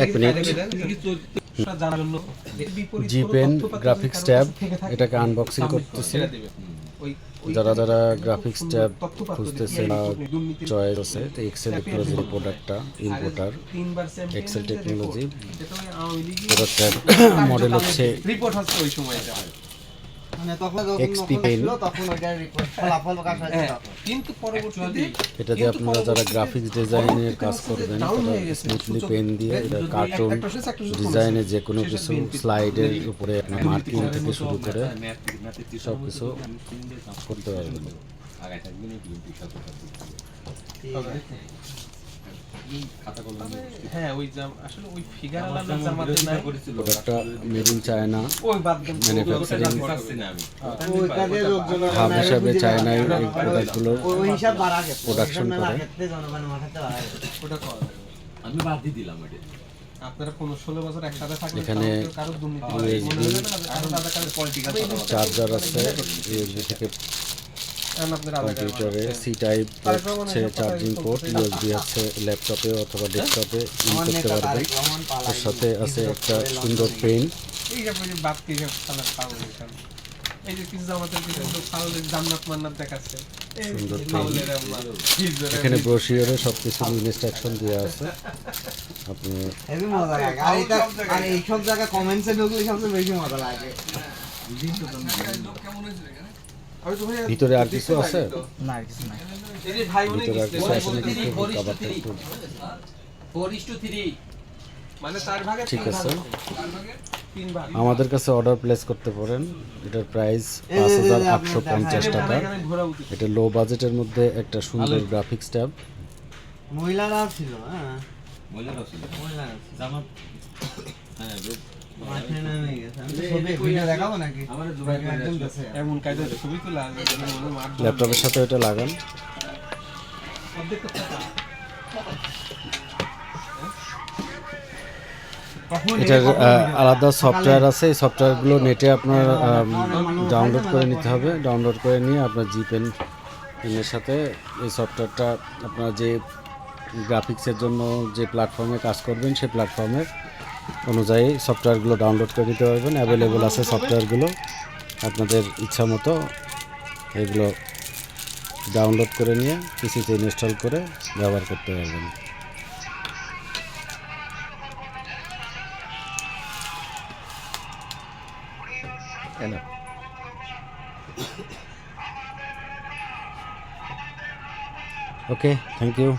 এক minute. জিপেন graphics tab, এটাকে unboxing করতেছি। যারা যারা গ্রাফিক্স ট্যাব খুঁজতেছে বা চয়েস আছে, তো এক্সেল টেকনোলজির প্রোডাক্টটা ইম্পোর্টার এক্সেল টেকনোলজি প্রোডাক্টের মডেল হচ্ছে এক্সপি পেন। এটা দিয়ে আপনারা যারা গ্রাফিক্স ডিজাইনের কাজ করবেন তারা স্মুথলি পেন দিয়ে এটা কার্টুন ডিজাইনে যে কোনো কিছু স্লাইডের উপরে আপনার মার্কিং থেকে শুরু করে সব কিছু করতে পারবেন। প্রোডাক্টটা made in China, manufacturing hub হিসাবে চায়নায় এই প্রোডাক্টগুলোর প্রোডাকশন করে। এখানে চার্জার আছে, ইউএসবি থেকে কম্পিউটারে, সি টাইপ হচ্ছে চার্জিং পোর্ট, ইউএসবি আছে ল্যাপটপে অথবা ডেস্কটপে ইউজ করতে পারবেন। এর সাথে আছে একটা সুন্দর পেন। এখানে ব্রোশিওরে সবকিছু ইনস্ট্রাকশন দেওয়া আছে। আপনি এইসব জায়গায় কমেন্টসে ঢুকলে সবচেয়ে বেশি মজা লাগে। ভিতরে আর কিছু আছে? না, কিছু নাই। ভিতরে আর কিছু আছে নাকি? ঠিক আছে, আমাদের কাছে অর্ডার প্লেস করতে পারেন। এটার প্রাইস 5850 টাকা। এটা লো বাজেটের মধ্যে একটা সুন্দর গ্রাফিক্স ট্যাব। মহিলারাও ছিল, হ্যাঁ মহিলারাও ছিল, ল্যাপটপের সাথে এটা লাগান। এটার আলাদা সফটওয়্যার আছে, এই সফটওয়্যারগুলো নেটে আপনার ডাউনলোড করে নিতে হবে। ডাউনলোড করে নিয়ে আপনার জিপেনের সাথে এই সফটওয়্যারটা আপনার যে গ্রাফিক্সের জন্য যে প্ল্যাটফর্মে কাজ করবেন সেই প্ল্যাটফর্মের অনুযায়ী সফটওয়্যারগুলো ডাউনলোড করে নিতে পারবেন। অ্যাভেলেবল আছে সফটওয়্যারগুলো, আপনাদের ইচ্ছা মতো এগুলো ডাউনলোড করে নিয়ে পিসিতে ইনস্টল করে ব্যবহার করতে পারবেন। ওকে, থ্যাংক ইউ।